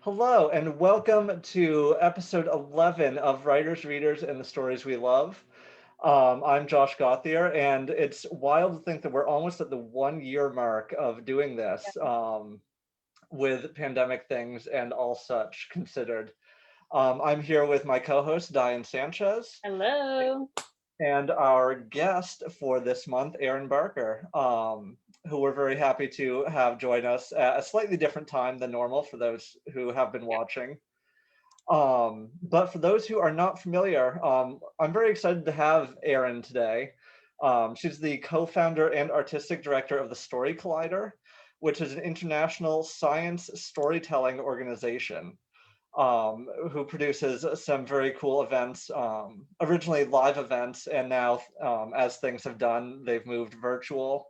Hello, and welcome to episode 11 of Writers, Readers, and the Stories We Love. I'm Josh Gauthier, and it's wild to think that we're almost at the 1 year mark of doing this with pandemic things and all such considered. I'm here with my co-host, Daien Sanchez. Hello. And our guest for this month, Erin Barker, who we're very happy to have join us at a slightly different time than normal for those who have been watching. But for those who are not familiar, I'm very excited to have Erin today. She's the co-founder and artistic director of the Story Collider, which is an international science storytelling organization who produces some very cool events, originally live events, and now as things have done, they've moved virtual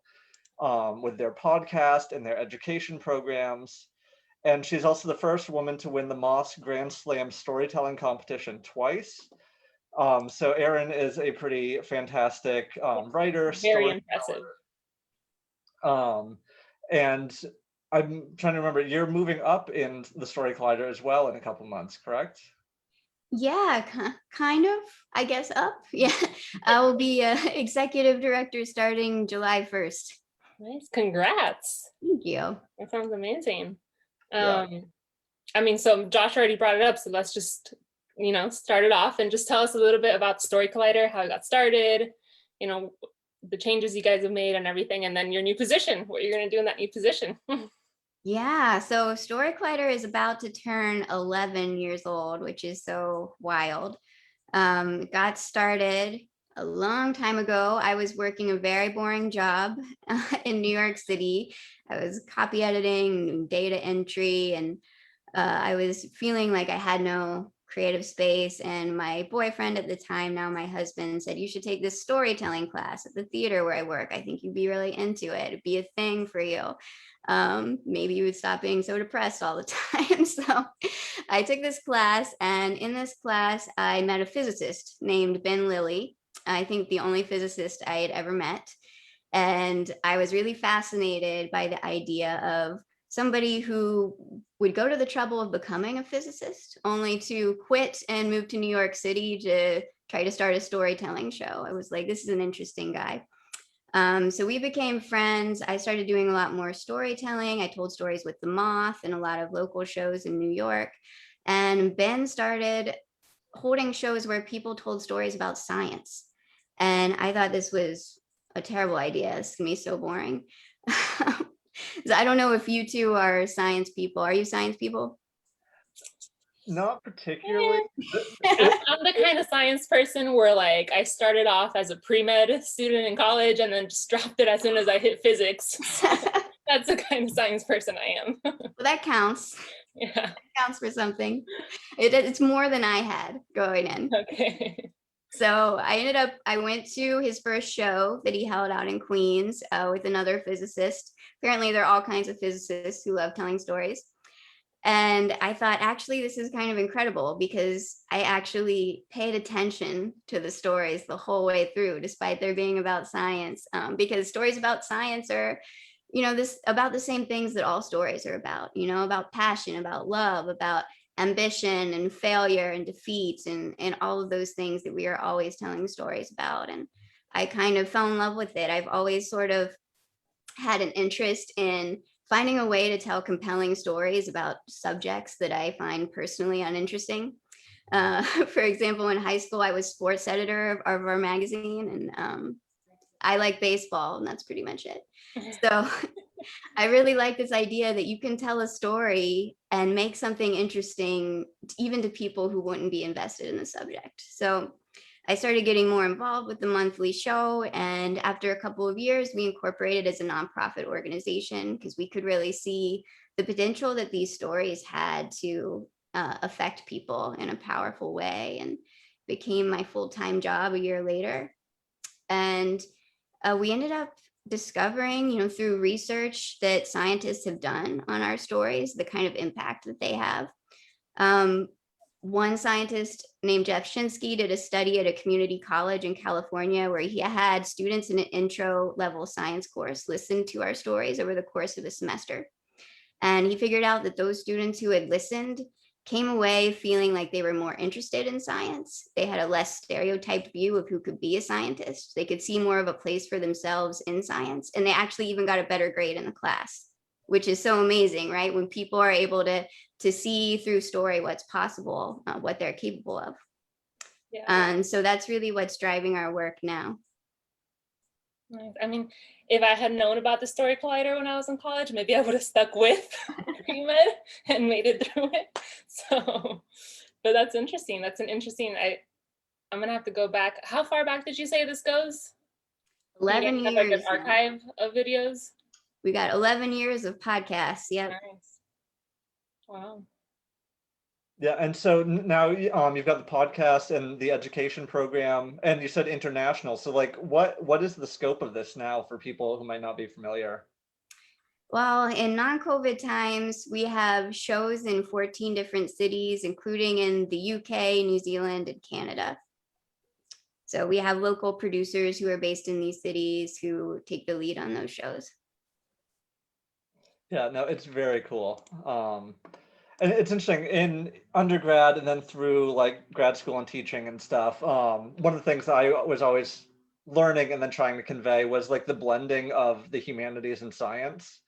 with their podcast and their education programs. And she's also the first woman to win the Moss Grand Slam storytelling competition twice. So Erin is a pretty fantastic writer, Very impressive. And I'm trying to remember, you're moving up in the Story Collider as well in a couple months, correct? Yeah, kind of, I guess up. Yeah, I will be executive director starting July 1st. Nice. Congrats. Thank you. That sounds amazing. Yeah. I mean, so Josh already brought it up, so let's just, start it off and just tell us a little bit about Story Collider, how it got started, the changes you guys have made and everything, and then your new position, what you're going to do in that new position. Yeah, so Story Collider is about to turn 11 years old, which is so wild. Got started a long time ago. I was working a very boring job in New York City. I was copy editing, data entry, and I was feeling like I had no creative space. And my boyfriend at the time, now my husband, said, "You should take this storytelling class at the theater where I work. I think you'd be really into it. It'd be a thing for you. Maybe you would stop being so depressed all the time." So I took this class, and in this class, I met a physicist named Ben Lilly. I think the only physicist I had ever met. And I was really fascinated by the idea of somebody who would go to the trouble of becoming a physicist only to quit and move to New York City to try to start a storytelling show. I was like, this is an interesting guy. So we became friends. I started doing a lot more storytelling. I told stories with the Moth and a lot of local shows in New York. And Ben started holding shows where people told stories about science. And I thought this was a terrible idea. It's gonna be so boring. So I don't know if you two are science people. Are you science people? Not particularly. I'm the kind of science person where I started off as a pre-med student in college and then just dropped it as soon as I hit physics. So that's the kind of science person I am. Well, that counts. Yeah. That counts for something. It's more than I had going in. Okay. So I went to his first show that he held out in Queens with another physicist. Apparently there are all kinds of physicists who love telling stories. And I thought, actually, this is kind of incredible because I actually paid attention to the stories the whole way through, despite there being about science, because stories about science are, this about the same things that all stories are about, about passion, about love, about ambition and failure and defeats and all of those things that we are always telling stories about. And I kind of fell in love with it. I've always sort of had an interest in finding a way to tell compelling stories about subjects that I find personally uninteresting. For example, in high school, I was sports editor of our magazine, and I like baseball, and that's pretty much it. So I really like this idea that you can tell a story and make something interesting, even to people who wouldn't be invested in the subject. So I started getting more involved with the monthly show. And after a couple of years, we incorporated as a nonprofit organization because we could really see the potential that these stories had to affect people in a powerful way, and became my full-time job a year later. And we ended up discovering, through research that scientists have done on our stories, the kind of impact that they have. One scientist named Jeff Shinsky did a study at a community college in California where he had students in an intro level science course listen to our stories over the course of a semester. And he figured out that those students who had listened came away feeling like they were more interested in science. They had a less stereotyped view of who could be a scientist. They could see more of a place for themselves in science. And they actually even got a better grade in the class, which is so amazing, right? When people are able to see through story what's possible, what they're capable of. Yeah. And so that's really what's driving our work now. Nice. I mean, if I had known about the Story Collider when I was in college, maybe I would have stuck with pre-med and made it through it. So, but that's interesting. That's an interesting, I'm gonna have to go back. How far back did you say this goes? You 11 guys have like an years. Now. archive of videos? We got 11 years of podcasts. Yep. Nice. Wow. Yeah, and so now you've got the podcast and the education program, and you said international. So like, what is the scope of this now for people who might not be familiar? Well, in non-COVID times, we have shows in 14 different cities, including in the UK, New Zealand, and Canada. So we have local producers who are based in these cities who take the lead on those shows. Yeah, no, it's very cool. And it's interesting in undergrad and then through like grad school and teaching and stuff. One of the things I was always learning and then trying to convey was like the blending of the humanities and science.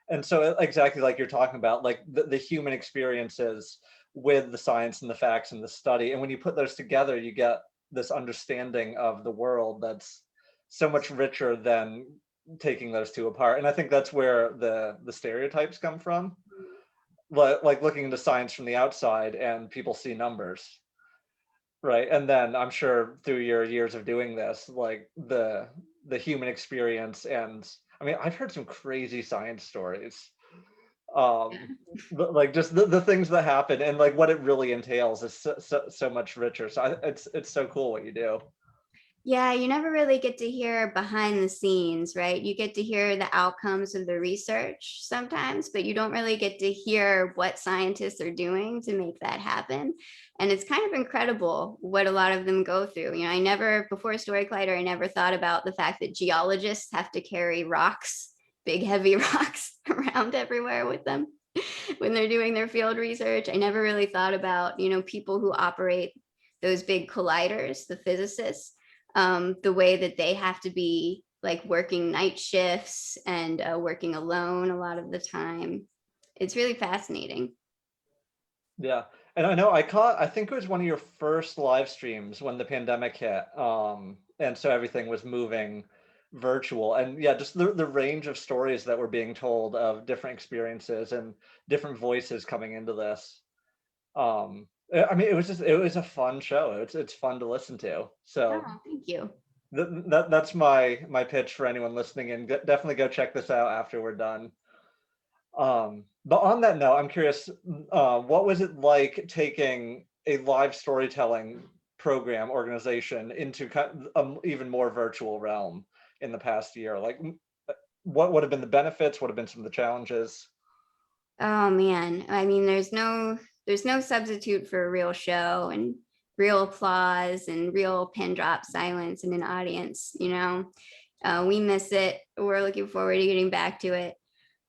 And so exactly like you're talking about, like the human experiences with the science and the facts and the study. And when you put those together, you get this understanding of the world that's so much richer than taking those two apart. And I think that's where the stereotypes come from. Like looking into science from the outside and people see numbers, right? And then I'm sure through your years of doing this, like the human experience, and I mean, I've heard some crazy science stories, like just the things that happen and like what it really entails is so much richer. So it's so cool what you do. Yeah, you never really get to hear behind the scenes, right? You get to hear the outcomes of the research sometimes, but you don't really get to hear what scientists are doing to make that happen. And it's kind of incredible what a lot of them go through. You know, I never, before Story Collider, I never thought about the fact that geologists have to carry rocks, big heavy rocks around everywhere with them when they're doing their field research. I never really thought about, you know, people who operate those big colliders, the physicists, the way that they have to be like working night shifts and working alone a lot of the time. It's really fascinating. Yeah, and I know I think it was one of your first live streams when the pandemic hit, and so everything was moving virtual. And yeah, just the range of stories that were being told of different experiences and different voices coming into this. I mean, it was a fun show. It's fun to listen to. So Oh, thank you. that's my pitch for anyone listening, and definitely go check this out after we're done. But on that note, I'm curious, what was it like taking a live storytelling program organization into even more virtual realm in the past year? Like, what would have been the benefits? What have been some of the challenges? Oh man, I mean, there's no substitute for a real show and real applause and real pin drop silence in an audience. You know, we miss it. We're looking forward to getting back to it.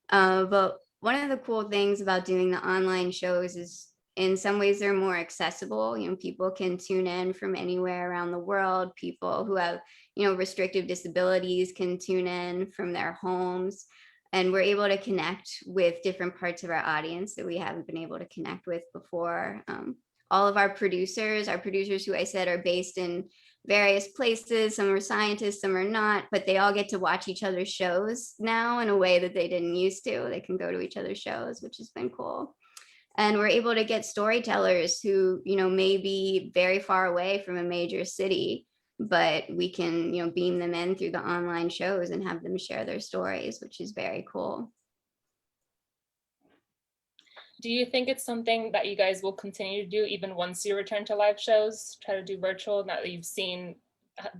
But one of the cool things about doing the online shows is in some ways they're more accessible. You know, people can tune in from anywhere around the world. People who have, you know, restrictive disabilities can tune in from their homes. And we're able to connect with different parts of our audience that we haven't been able to connect with before. All of our producers who I said are based in various places. Some are scientists, some are not, but they all get to watch each other's shows now in a way that they didn't used to. They can go to each other's shows, which has been cool. And we're able to get storytellers who, you know, may be very far away from a major city, but we can, you know, beam them in through the online shows and have them share their stories, which is very cool. Do you think it's something that you guys will continue to do even once you return to live shows, try to do virtual now that you've seen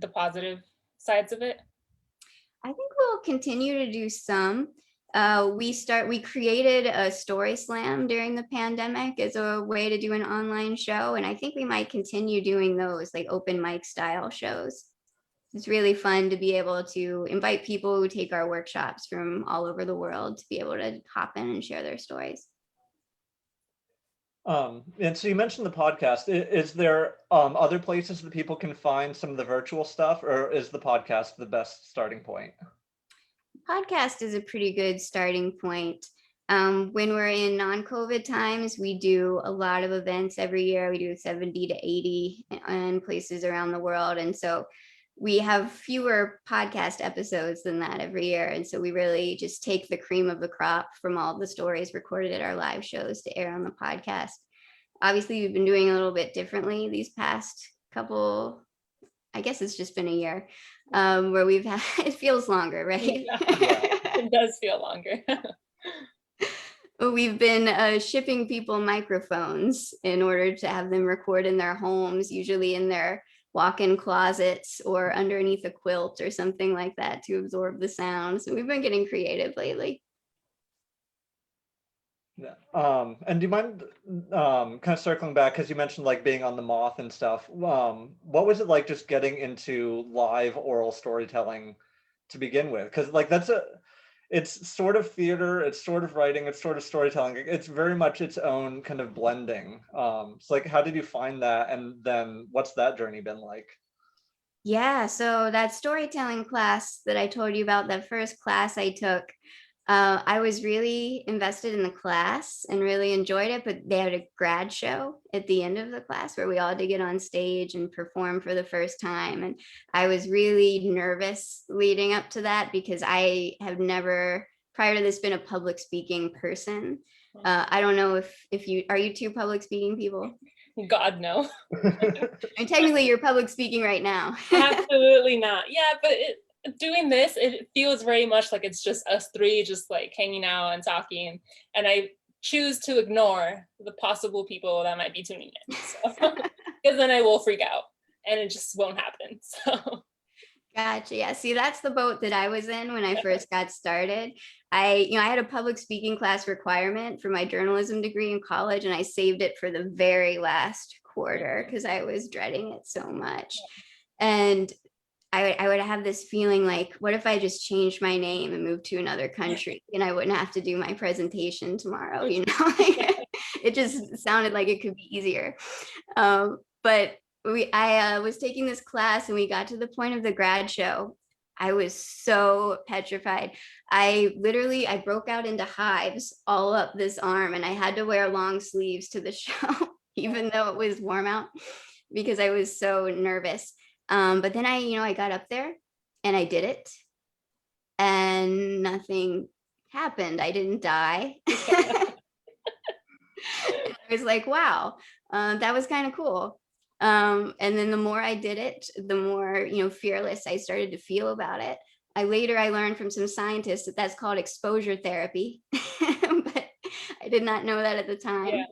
the positive sides of it? I think we'll continue to do some. We created a story slam during the pandemic as a way to do an online show. And I think we might continue doing those like open mic style shows. it's really fun to be able to invite people who take our workshops from all over the world to be able to hop in and share their stories. And so you mentioned the podcast. Is there other places that people can find some of the virtual stuff, or is the podcast the best starting point? Podcast is a pretty good starting point. When we're in non-COVID times, we do a lot of events every year. We do 70 to 80 in places around the world. And so we have fewer podcast episodes than that every year. And so we really just take the cream of the crop from all the stories recorded at our live shows to air on the podcast. Obviously, we've been doing a little bit differently these past couple, I guess it's just been a year, where we've had, it feels longer, right? Yeah, it does feel longer. We've been shipping people microphones in order to have them record in their homes, usually in their walk-in closets or underneath a quilt or something like that to absorb the sound. So we've been getting creative lately. Yeah. And do you mind kind of circling back, because you mentioned like being on the Moth and stuff. What was it like just getting into live oral storytelling to begin with? Because like it's sort of theater, it's sort of writing, it's sort of storytelling. It's very much its own kind of blending. So like, how did you find that? And then what's that journey been like? Yeah, so that storytelling class that I told you about, that first class I took, I was really invested in the class and really enjoyed it, but they had a grad show at the end of the class where we all had to get on stage and perform for the first time. And I was really nervous leading up to that because I have never, prior to this, been a public speaking person. I don't know if you, are you two public speaking people? God, no. And technically you're public speaking right now. Absolutely not. Yeah, but doing this, it feels very much like it's just us three just like hanging out and talking, and I choose to ignore the possible people that might be tuning in, so because then I will freak out and it just won't happen. So Gotcha. Yeah. See, that's the boat that I was in when I first got started. I had a public speaking class requirement for my journalism degree in college, and I saved it for the very last quarter because I was dreading it so much. And I would have this feeling like, what if I just changed my name and moved to another country and I wouldn't have to do my presentation tomorrow, It just sounded like it could be easier. But I was taking this class and we got to the point of the grad show. I was so petrified. I broke out into hives all up this arm, and I had to wear long sleeves to the show, even though it was warm out, because I was so nervous. But then I got up there and I did it and nothing happened. I didn't die. I was like, wow, that was kind of cool. And then the more I did it, the more, fearless I started to feel about it. I learned from some scientists that that's called exposure therapy, but I did not know that at the time. yeah.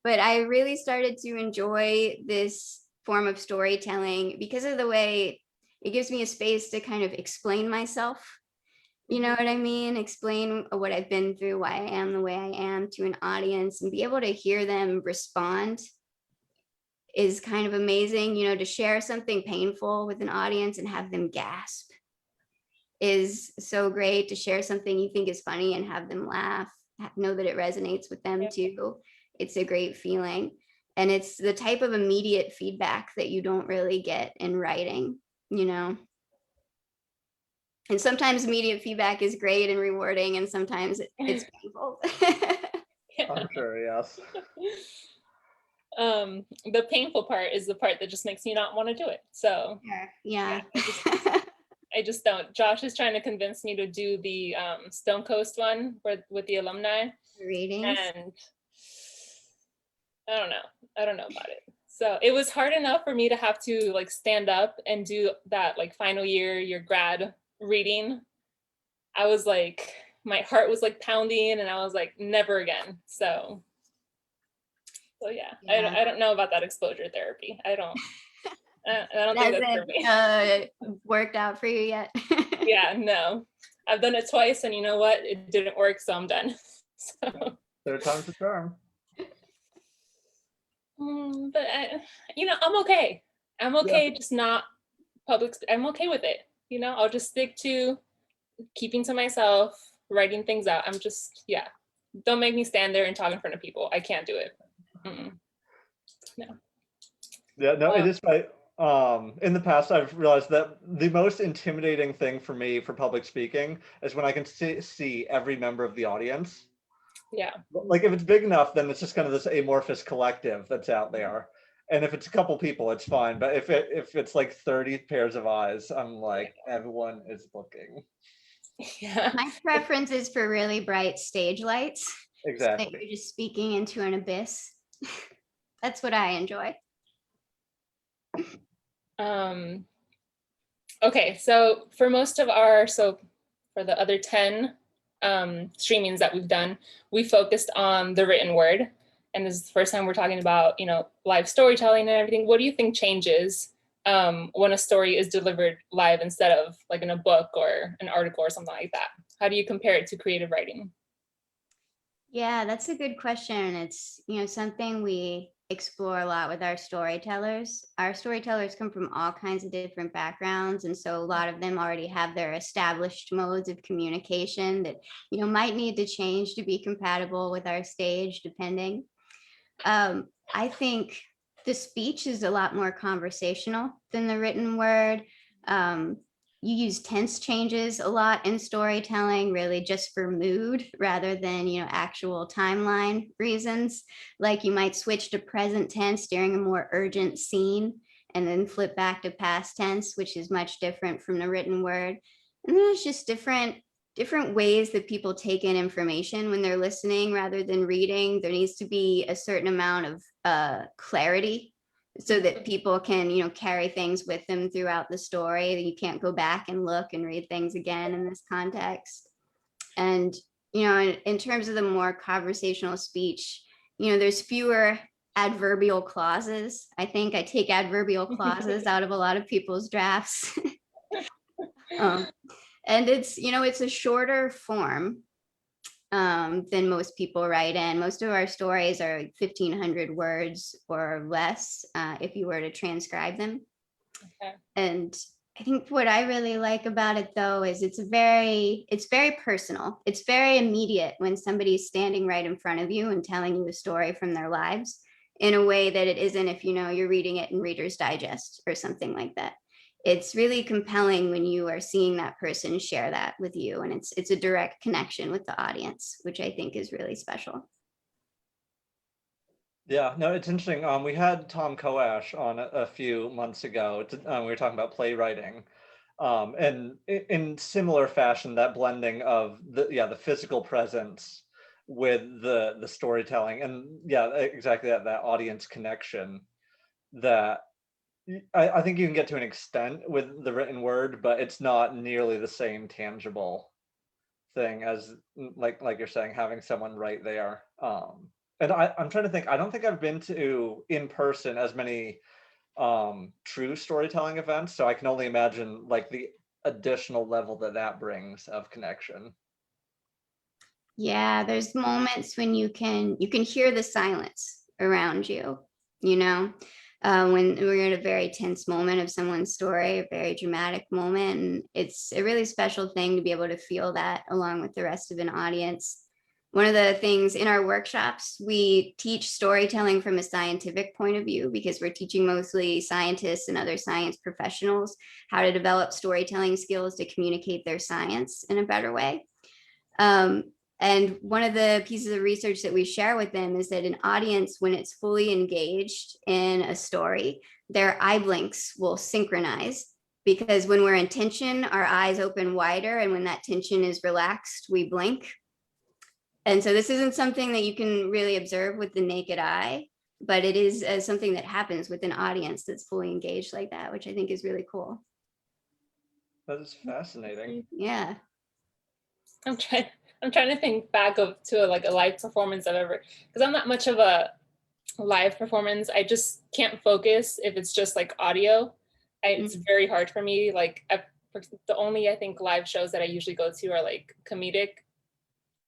But I really started to enjoy this form of storytelling because of the way it gives me a space to kind of explain myself. You know what I mean? Explain what I've been through, why I am the way I am to an audience, and be able to hear them respond is kind of amazing. To share something painful with an audience and have them gasp is so great. To share something you think is funny and have them laugh, know that it resonates with them too. It's a great feeling. And it's the type of immediate feedback that you don't really get in writing, And sometimes immediate feedback is great and rewarding, and sometimes it's painful. I'm sure, yes. The painful part is the part that just makes me not want to do it. So yeah. I just don't. Josh is trying to convince me to do the Stonecoast one with the alumni Readings. and I don't know about it. So it was hard enough for me to have to like stand up and do that like final year, your grad reading. I was like, my heart was like pounding and I was like, never again. So yeah. I don't know about that exposure therapy. I don't think that's for me. Worked out for you yet? Yeah, no. I've done it twice and you know what? It didn't work, so I'm done. So Third time's the charm. but I'm okay. I'm okay just not I'm okay with it. I'll just stick to keeping to myself, writing things out. I'm just, yeah. Don't make me stand there and talk in front of people. I can't do it. No. Yeah, no, it is right. In the past, I've realized that the most intimidating thing for me for public speaking is when I can see every member of the audience. Yeah. Like if it's big enough, then it's just kind of this amorphous collective that's out there. And if it's a couple people, it's fine. But if it's like 30 pairs of eyes, I'm like, everyone is looking. Yeah. My preference is for really bright stage lights. So that Exactly. you're just speaking into an abyss. That's what I enjoy. Okay, so for the other 10 streamings that we've done, we focused on the written word. And this is the first time we're talking about, live storytelling and everything. What do you think changes when a story is delivered live instead of like in a book or an article or something like that? How do you compare it to creative writing? Yeah, that's a good question. It's, something we explore a lot with our storytellers. Our storytellers come from all kinds of different backgrounds. And so a lot of them already have their established modes of communication that, might need to change to be compatible with our stage, depending. I think the speech is a lot more conversational than the written word. You use tense changes a lot in storytelling, really just for mood rather than, actual timeline reasons. Like you might switch to present tense during a more urgent scene and then flip back to past tense, which is much different from the written word. And there's just different ways that people take in information when they're listening rather than reading. There needs to be a certain amount of clarity so that people can, carry things with them throughout the story. You can't go back and look and read things again in this context. And, in terms of the more conversational speech, there's fewer adverbial clauses. I think I take adverbial clauses out of a lot of people's drafts. And it's a shorter form than most people write in. Most of our stories are 1,500 words or less if you were to transcribe them. Okay. And I think what I really like about it, though, is it's very personal. It's very immediate when somebody's standing right in front of you and telling you a story from their lives in a way that it isn't if you're reading it in Reader's Digest or something like that. It's really compelling when you are seeing that person share that with you, and it's a direct connection with the audience, which I think is really special. Yeah, no, it's interesting. We had Tom Koash on a few months ago. We were talking about playwriting, and in similar fashion, that blending of the physical presence with the storytelling, and exactly that audience connection that I think you can get to an extent with the written word, but it's not nearly the same tangible thing as like you're saying, having someone right there. And I'm trying to think, I don't think I've been to in person as many true storytelling events, so I can only imagine like the additional level that brings of connection. Yeah, there's moments when you can hear the silence around you, when we're in a very tense moment of someone's story, a very dramatic moment. And it's a really special thing to be able to feel that along with the rest of an audience. One of the things in our workshops, we teach storytelling from a scientific point of view because we're teaching mostly scientists and other science professionals how to develop storytelling skills to communicate their science in a better way. And one of the pieces of research that we share with them is that an audience, when it's fully engaged in a story, their eye blinks will synchronize, because when we're in tension, our eyes open wider, and when that tension is relaxed, we blink. And so this isn't something that you can really observe with the naked eye, but it is something that happens with an audience that's fully engaged like that, which I think is really cool. That is fascinating. Yeah. I'm trying to think back to a live performance I've ever, because I'm not much of a live performance. I just can't focus if it's just like audio. It's very hard for me. Like the only I think live shows that I usually go to are like comedic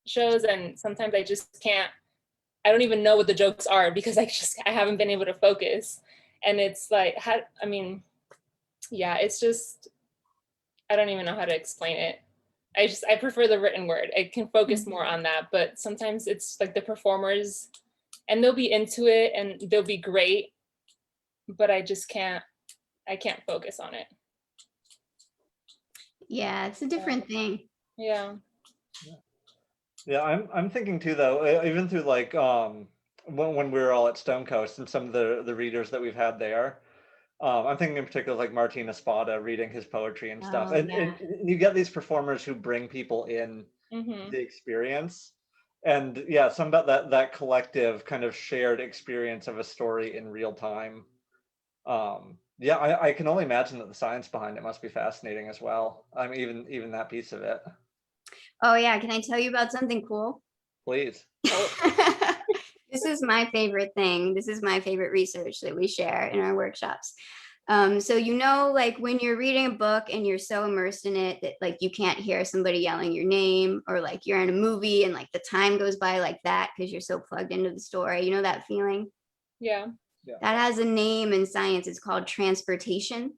shows, and sometimes I just can't. I don't even know what the jokes are because I haven't been able to focus. And it's like, Yeah, it's just, I don't even know how to explain it. I prefer the written word. I can focus more on that, but sometimes it's like the performers, and they'll be into it and they'll be great, but I can't focus on it. Yeah, it's a different thing. Yeah. Yeah, I'm thinking too though, even through like when we were all at Stonecoast and some of the readers that we've had there, I'm thinking in particular like Martin Espada reading his poetry and stuff, Oh, and, yeah. and you get these performers who bring people in Mm-hmm. the experience, and yeah, some about that collective kind of shared experience of a story in real time. Yeah, I can only imagine that the science behind it must be fascinating as well. I mean, even that piece of it. Oh, yeah. Can I tell you about something cool? Please. This is my favorite thing. This is my favorite research that we share in our workshops. So, like when you're reading a book and you're so immersed in it that like you can't hear somebody yelling your name, or like you're in a movie and like the time goes by like that because you're so plugged into the story. You know that feeling? Yeah. That has a name in science. It's called transportation.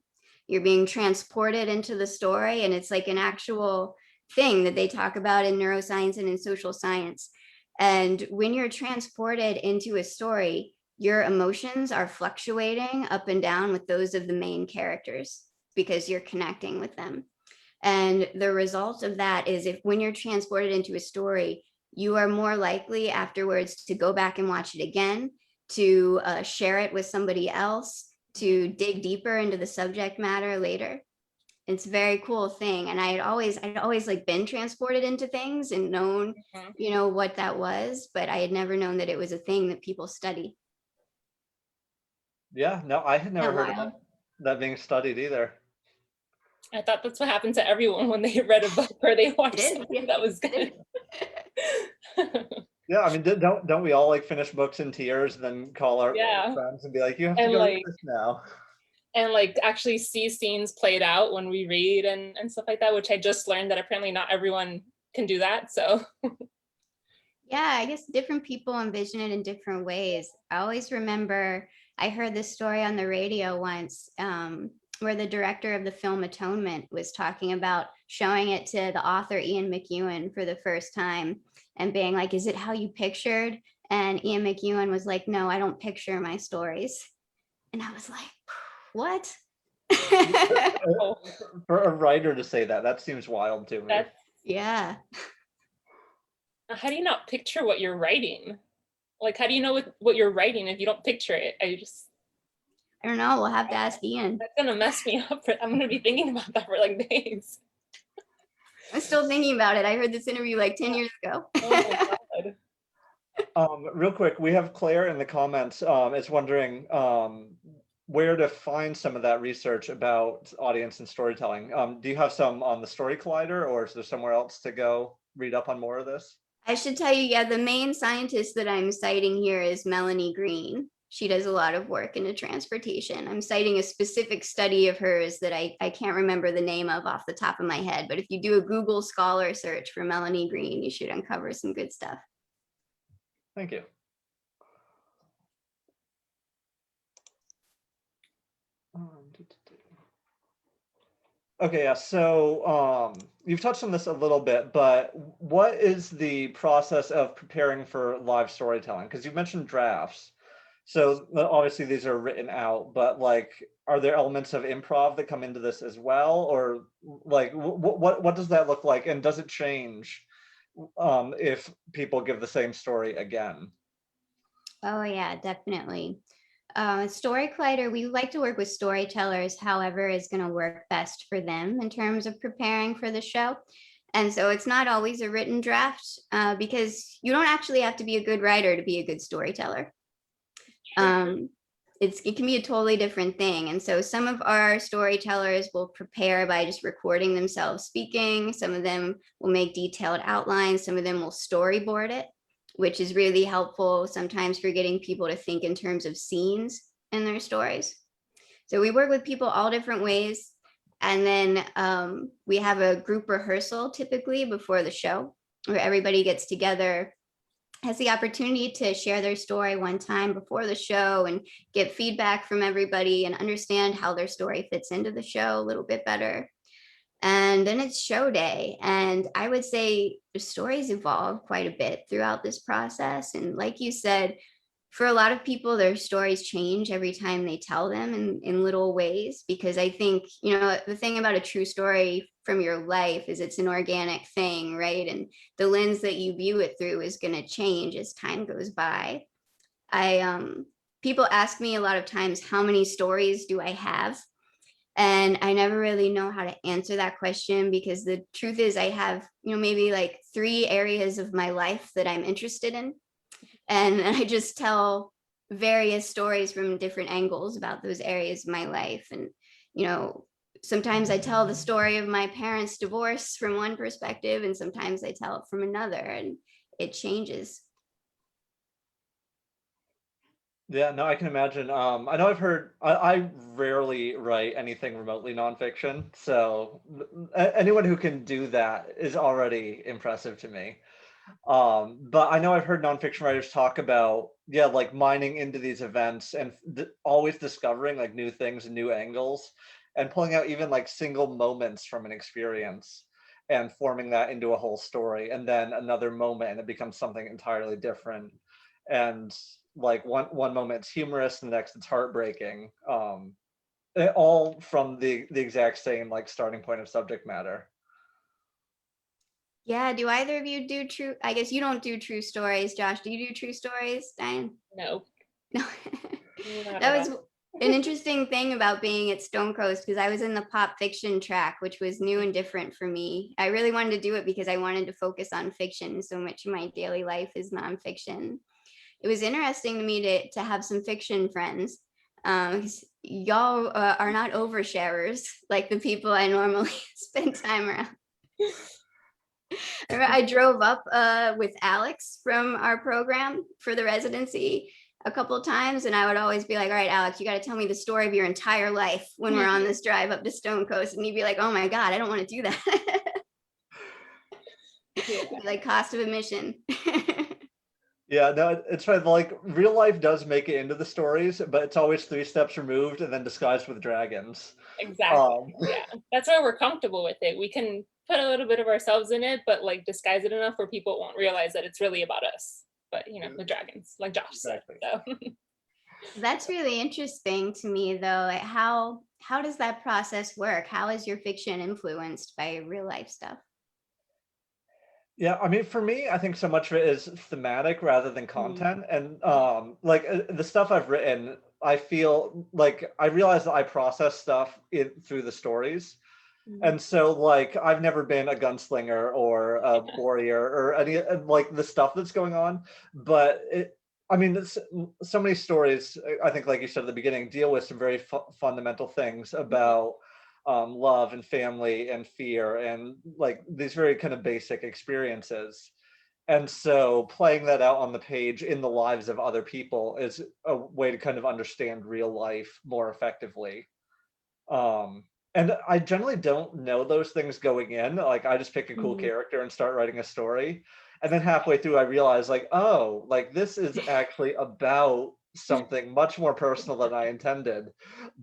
You're being transported into the story, and it's like an actual thing that they talk about in neuroscience and in social science. And when you're transported into a story, your emotions are fluctuating up and down with those of the main characters because you're connecting with them. And the result of that is if when you're transported into a story, you are more likely afterwards to go back and watch it again, to share it with somebody else, to dig deeper into the subject matter later. It's a very cool thing. And I'd always like been transported into things and known, what that was, but I had never known that it was a thing that people study. Yeah, no, I had never heard of that being studied either. I thought that's what happened to everyone when they read a book or they watched something that was good. Yeah, I mean, don't we all like finish books in tears and then call our friends and be like, you have to go read this now? And like actually see scenes played out when we read and stuff like that, which I just learned that apparently not everyone can do that. So yeah, I guess different people envision it in different ways. I always remember I heard this story on the radio once, where the director of the film Atonement was talking about showing it to the author Ian McEwan for the first time and being like, is it how you pictured? And Ian McEwan was like, no, I don't picture my stories. And I was like, what? For a writer to say that seems wild to me. Yeah. How do you not picture what you're writing? Like, how do you know what you're writing if you don't picture it? I don't know. We'll have to ask Ian. That's gonna mess me up. I'm gonna be thinking about that for like days. I'm still thinking about it. I heard this interview like 10 years ago. Oh my God. Real quick, we have Claire in the comments. Is wondering where to find some of that research about audience and storytelling. Do you have some on the Story Collider, or is there somewhere else to go read up on more of this? I should tell you, yeah, the main scientist that I'm citing here is Melanie Green. She does a lot of work into transportation. I'm citing a specific study of hers that I can't remember the name of off the top of my head, but if you do a Google Scholar search for Melanie Green, you should uncover some good stuff. Thank you. Okay, yeah, so you've touched on this a little bit, but what is the process of preparing for live storytelling? Because you mentioned drafts. So obviously these are written out, but like, are there elements of improv that come into this as well? Or like, what does that look like? And does it change if people give the same story again? Oh yeah, definitely. Story Collider, we like to work with storytellers, however is going to work best for them in terms of preparing for the show. And so it's not always a written draft because you don't actually have to be a good writer to be a good storyteller. It can be a totally different thing. And so some of our storytellers will prepare by just recording themselves speaking. Some of them will make detailed outlines. Some of them will storyboard it, which is really helpful sometimes for getting people to think in terms of scenes in their stories. So we work with people all different ways. And then we have a group rehearsal typically before the show where everybody gets together has the opportunity to share their story one time before the show and get feedback from everybody and understand how their story fits into the show a little bit better. And then it's show day. And I would say the stories evolve quite a bit throughout this process. And like you said, for a lot of people, their stories change every time they tell them in little ways, because I think, the thing about a true story from your life is it's an organic thing, right? And the lens that you view it through is going to change as time goes by. People ask me a lot of times, how many stories do I have? And I never really know how to answer that question, because the truth is I have, maybe like 3 areas of my life that I'm interested in. And I just tell various stories from different angles about those areas of my life. And, sometimes I tell the story of my parents' divorce from one perspective, and sometimes I tell it from another, and it changes. Yeah, no, I can imagine. I know I rarely write anything remotely nonfiction, so anyone who can do that is already impressive to me. But I know I've heard nonfiction writers talk about, yeah, like mining into these events and always discovering like new things and new angles and pulling out even like single moments from an experience and forming that into a whole story, and then another moment and it becomes something entirely different. And like one moment it's humorous, the next it's heartbreaking. All from the exact same like starting point of subject matter. Yeah. Do either of you do true? I guess you don't do true stories. Josh, do you do true stories, Daien? No, No. not That at was all. an interesting thing about being at Stonecoast, because I was in the pop fiction track, which was new and different for me. I really wanted to do it because I wanted to focus on fiction. So much of my daily life is nonfiction. It was interesting to me to have some fiction friends. 'Cause y'all are not oversharers like the people I normally spend time around. I drove up with Alex from our program for the residency a couple of times, and I would always be like, all right, Alex, you got to tell me the story of your entire life when we're on this drive up to Stonecoast. And he'd be like, oh my God, I don't want to do that. Yeah. Like cost of admission. Yeah, no, it's right. Like real life does make it into the stories, but it's always 3 steps removed and then disguised with dragons. Exactly. Yeah. That's why we're comfortable with it. We can put a little bit of ourselves in it, but like disguise it enough where people won't realize that it's really about us. But the dragons, like Josh said. Exactly. So That's really interesting to me, though. Like how does that process work? How is your fiction influenced by real life stuff? Yeah, I mean, for me, I think so much of it is thematic rather than Mm, content. And like the stuff I've written, I feel like I realize that I process stuff through the stories. mm, And so, like, I've never been a gunslinger or a warrior or any like the stuff that's going on. But I mean, so many stories, I think, like you said at the beginning, deal with some very fundamental things about love and family and fear and like these very kind of basic experiences. And so playing that out on the page in the lives of other people is a way to kind of understand real life more effectively. Um, and I generally don't know those things going in. Like I just pick a cool mm. character and start writing a story. And then halfway through I realize like, oh, like this is actually about something much more personal than I intended.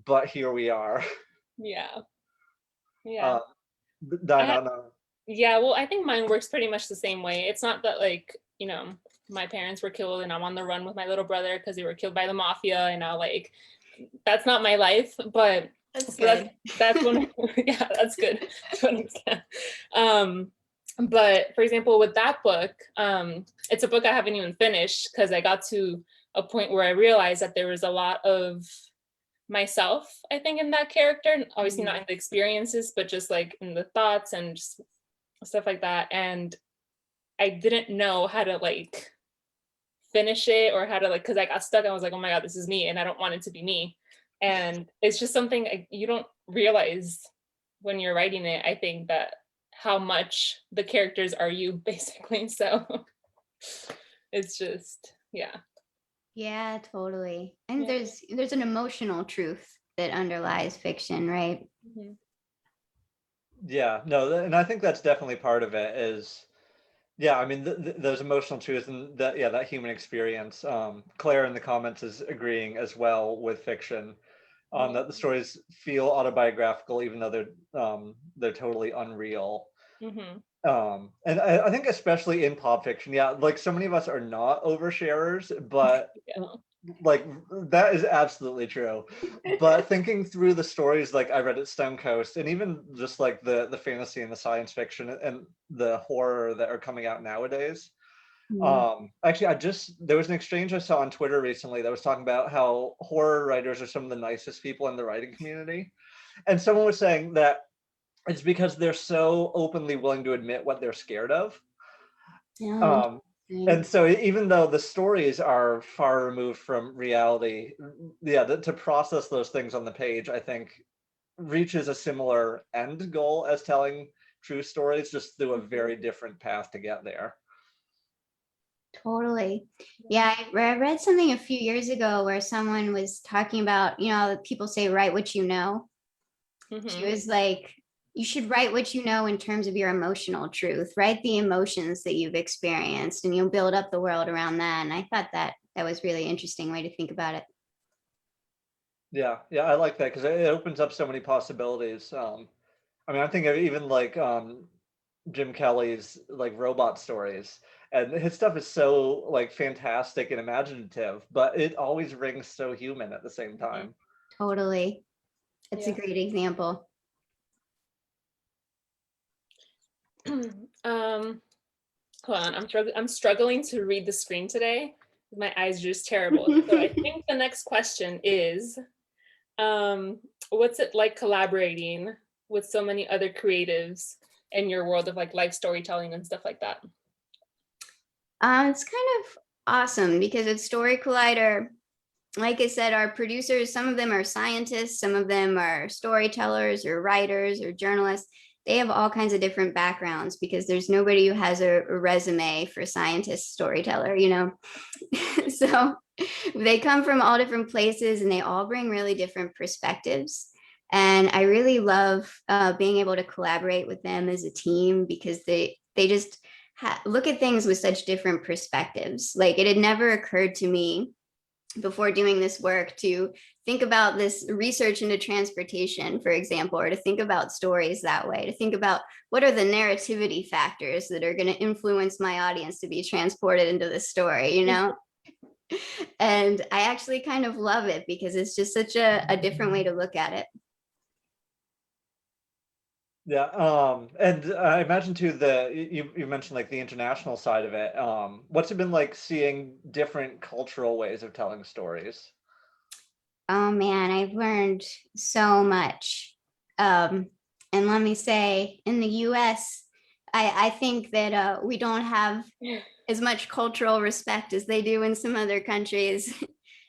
But here we are. yeah. Yeah. Uh, I Dine have, on yeah, well, I think mine works pretty much the same way. It's not that like, my parents were killed and I'm on the run with my little brother because they were killed by the mafia and now like that's not my life, but That's so good. that's one yeah, that's good to an extent. But for example, with that book, it's a book I haven't even finished because I got to a point where I realized that there was a lot of myself, I think, in that character. Obviously not in the experiences, but just like in the thoughts and just stuff like that. And I didn't know how to like finish it or how to like, because I got stuck. I was like, oh my God, this is me. And I don't want it to be me. And it's just something you don't realize when you're writing it, I think, that how much the characters are you, basically. So it's just, yeah. Yeah, totally. And Yeah. there's an emotional truth that underlies fiction, right? Mhm. yeah, no, and I think that's definitely part of it is Yeah, I mean, those emotional truths and that, yeah, that human experience. Claire in the comments is agreeing as well with fiction, that the stories feel autobiographical, even though they're totally unreal. Mm-hmm. And I think especially in pop fiction, yeah, like so many of us are not oversharers, but Yeah. like that is absolutely true. But thinking through the stories like I read at Stonecoast, and even just like the fantasy and the science fiction and the horror that are coming out nowadays. Mm. Actually, there was an exchange I saw on Twitter recently that was talking about how horror writers are some of the nicest people in the writing community. And someone was saying that it's because they're so openly willing to admit what they're scared of. Yeah, Um, interesting. and so even though the stories are far removed from reality, yeah, to process those things on the page, I think reaches a similar end goal as telling true stories, just through a very different path to get there. Totally. Yeah, I read something a few years ago where someone was talking about, people say write what you know. She Mm-hmm. was like, you should write what you know in terms of your emotional truth. Write the emotions that you've experienced, and you'll build up the world around that. And I thought that was really interesting way to think about it. Yeah, yeah, I like that because it opens up so many possibilities. I mean, I'm thinking of even like Jim Kelly's like robot stories, and his stuff is so like fantastic and imaginative, but it always rings so human at the same Mm-hmm. time. Totally. It's a Yeah. great example. Hold on, I'm struggling to read the screen today. My eyes are just terrible. So I think the next question is, what's it like collaborating with so many other creatives in your world of like life storytelling and stuff like that? It's kind of awesome because at Story Collider, like I said, our producers, some of them are scientists, some of them are storytellers or writers or journalists. They have all kinds of different backgrounds because there's nobody who has a resume for scientist storyteller. So they come from all different places and they all bring really different perspectives. And I really love being able to collaborate with them as a team because they just look at things with such different perspectives. Like it had never occurred to me before doing this work to think about this research into transportation, for example, or to think about stories that way, to think about what are the narrativity factors that are going to influence my audience to be transported into the story. And I actually kind of love it because it's just such a different way to look at it. Yeah, and I imagine too you mentioned like the international side of it. What's it been like seeing different cultural ways of telling stories? Oh man, I've learned so much. Um, and let me say, in the US, I think that we don't have as much cultural respect as they do in some other countries.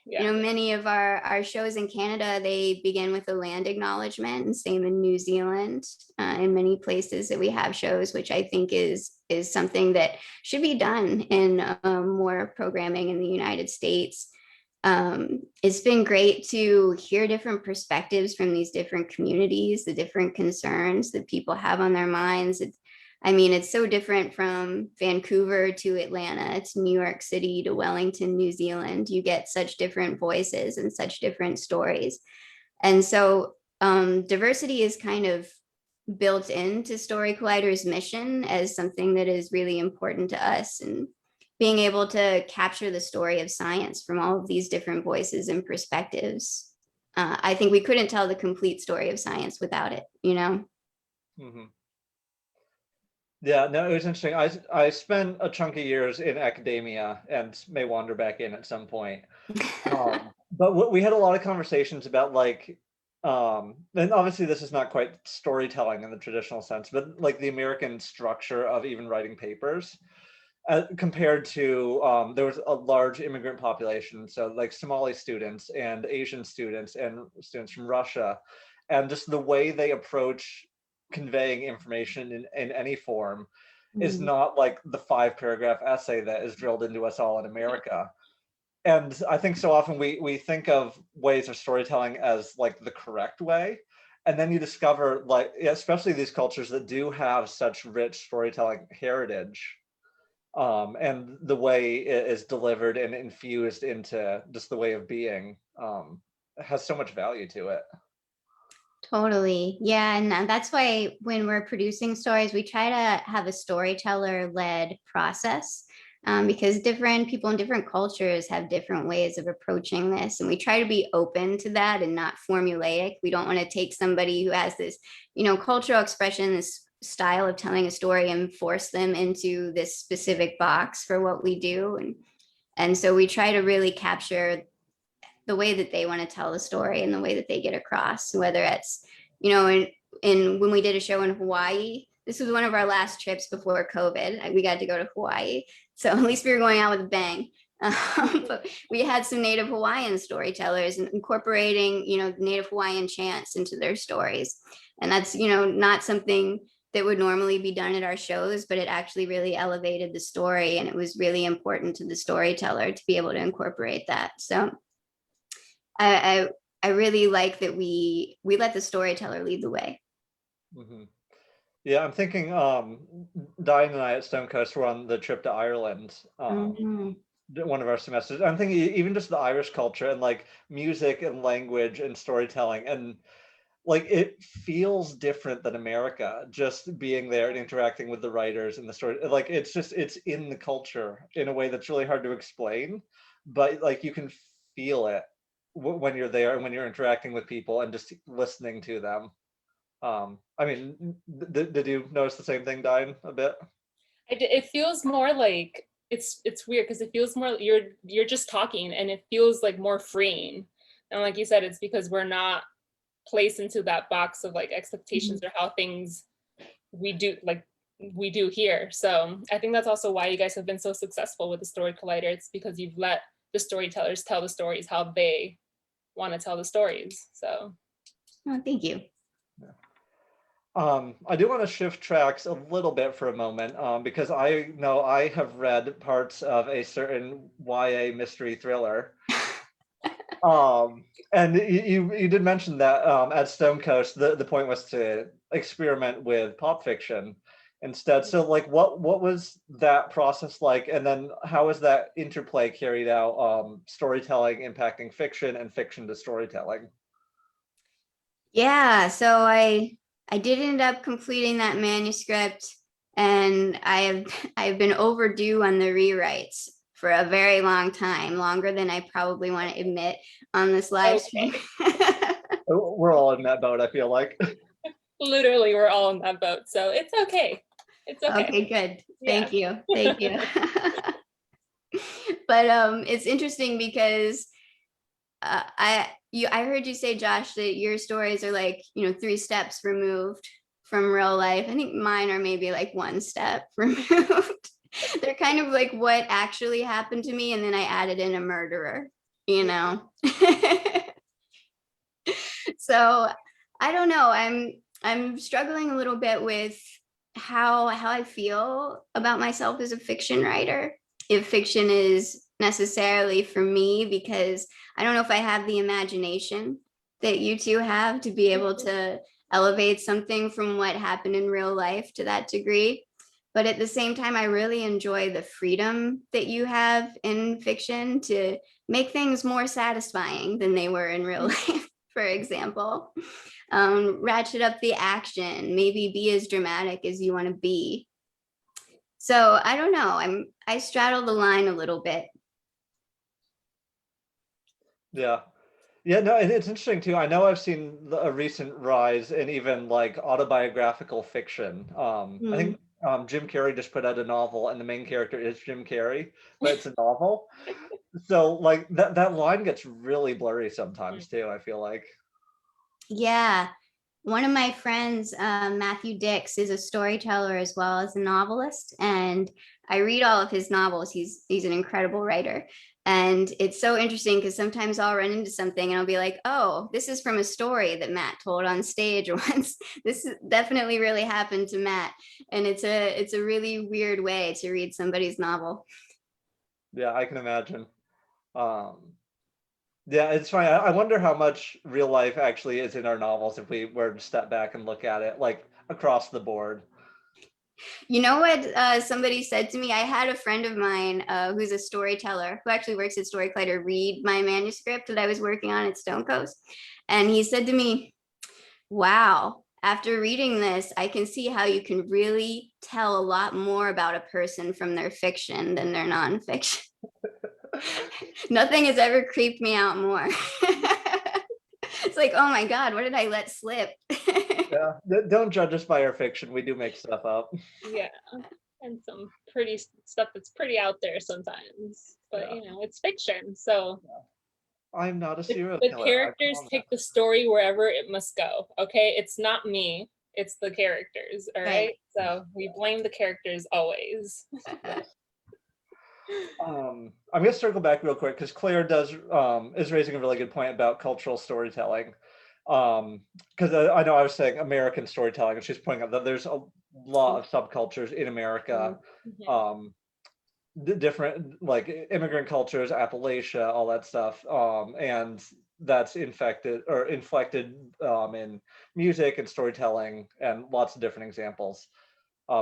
Yeah. Many of our shows in Canada, they begin with a land acknowledgement, and same in New Zealand, in many places that we have shows, which I think is something that should be done in more programming in the United States. It's been great to hear different perspectives from these different communities, the different concerns that people have on their minds. I mean, it's so different from Vancouver to Atlanta to New York City to Wellington, New Zealand. You get such different voices and such different stories. And so diversity is kind of built into Story Collider's mission as something that is really important to us. And being able to capture the story of science from all of these different voices and perspectives. I think we couldn't tell the complete story of science without it. Hmm. Yeah, no, it was interesting. I spent a chunk of years in academia and may wander back in at some point. But we had a lot of conversations about like, and obviously this is not quite storytelling in the traditional sense, but like the American structure of even writing papers, compared to there was a large immigrant population, so like Somali students and Asian students and students from Russia, and just the way they approach conveying information in any form is Mm. not like the 5 paragraph essay that is drilled into us all in America. And I think so often we think of ways of storytelling as like the correct way, and then you discover like, especially these cultures that do have such rich storytelling heritage, and the way it is delivered and infused into just the way of being has so much value to it. Totally. Yeah. And that's why when we're producing stories, we try to have a storyteller led process, because different people in different cultures have different ways of approaching this. And we try to be open to that and not formulaic. We don't want to take somebody who has this, cultural expression, this style of telling a story, and force them into this specific box for what we do. And so we try to really capture the way that they want to tell the story and the way that they get across, whether it's, in when we did a show in Hawaii, this was one of our last trips before COVID. We got to go to Hawaii. So at least we were going out with a bang. But we had some Native Hawaiian storytellers and incorporating, Native Hawaiian chants into their stories. And that's, not something that would normally be done at our shows, but it actually really elevated the story. And it was really important to the storyteller to be able to incorporate that. So I really like that we let the storyteller lead the way. Mm-hmm. Yeah, I'm thinking Daien and I at Stonecoast were on the trip to Ireland one of our semesters. I'm thinking even just the Irish culture and like music and language and storytelling, and like it feels different than America, just being there and interacting with the writers and the story. Like it's in the culture in a way that's really hard to explain, but like you can feel it when you're there and when you're interacting with people and just listening to them. I mean, did you notice the same thing, Daien, a bit? It feels more like it's weird because it feels more you're just talking, and it feels like more freeing. And like you said, it's because we're not placed into that box of like expectations or how things we do here. So I think that's also why you guys have been so successful with the Story Collider. It's because you've let the storytellers tell the stories how they want to tell the stories. So thank you. I do want to shift tracks a little bit for a moment, because I know I have read parts of a certain YA mystery thriller. And you did mention that at Stonecoast, the point was to experiment with pop fiction instead. So like what was that process like? And then how is that interplay carried out, storytelling impacting fiction and fiction to storytelling? Yeah, so I did end up completing that manuscript, and I've been overdue on the rewrites for a very long time, longer than I probably want to admit on this live stream. We're all in that boat, I feel like. Literally, we're all in that boat, so it's okay. It's okay. Okay, good. Thank you. Thank you. But it's interesting because I heard you say, Josh, that your stories are like, 3 steps removed from real life. I think mine are maybe like 1 step removed. They're kind of like what actually happened to me, and then I added in a murderer, So I don't know. I'm struggling a little bit with how I feel about myself as a fiction writer. If fiction is necessarily for me, because I don't know if I have the imagination that you two have to be able to elevate something from what happened in real life to that degree. But at the same time, I really enjoy the freedom that you have in fiction to make things more satisfying than they were in real life, for example. Ratchet up the action, maybe be as dramatic as you want to be. So I don't know. I straddle the line a little bit. Yeah. Yeah, no, and it's interesting too. I know I've seen a recent rise in even like autobiographical fiction. I think Jim Carrey just put out a novel, and the main character is Jim Carrey, but it's a novel. So like that line gets really blurry sometimes too, I feel like. Yeah. One of my friends, Matthew Dix, is a storyteller as well as a novelist, and I read all of his novels. He's an incredible writer. And it's so interesting because sometimes I'll run into something and I'll be like, oh, this is from a story that Matt told on stage once. This definitely really happened to Matt. And it's a really weird way to read somebody's novel. Yeah, I can imagine. Yeah, it's funny. I wonder how much real life actually is in our novels if we were to step back and look at it like across the board. You know what somebody said to me? I had a friend of mine who's a storyteller who actually works at Storyteller read my manuscript that I was working on at Stonecoast. And he said to me, wow, after reading this, I can see how you can really tell a lot more about a person from their fiction than their nonfiction. Nothing has ever creeped me out more. It's like, oh my God, what did I let slip? Yeah, don't judge us by our fiction. We do make stuff up. Yeah, and some pretty stuff that's pretty out there sometimes, but Yeah. it's fiction, so I'm not a serial the killer. characters take the story wherever it must go. Okay, it's not me, it's the characters. All right, so we blame the characters always. Yes. I'm gonna circle back real quick because Claire is raising a really good point about cultural storytelling. Because I know I was saying American storytelling, and she's pointing out that there's a lot of subcultures in America. Different like immigrant cultures, Appalachia, all that stuff, and that's inflected in music and storytelling and lots of different examples.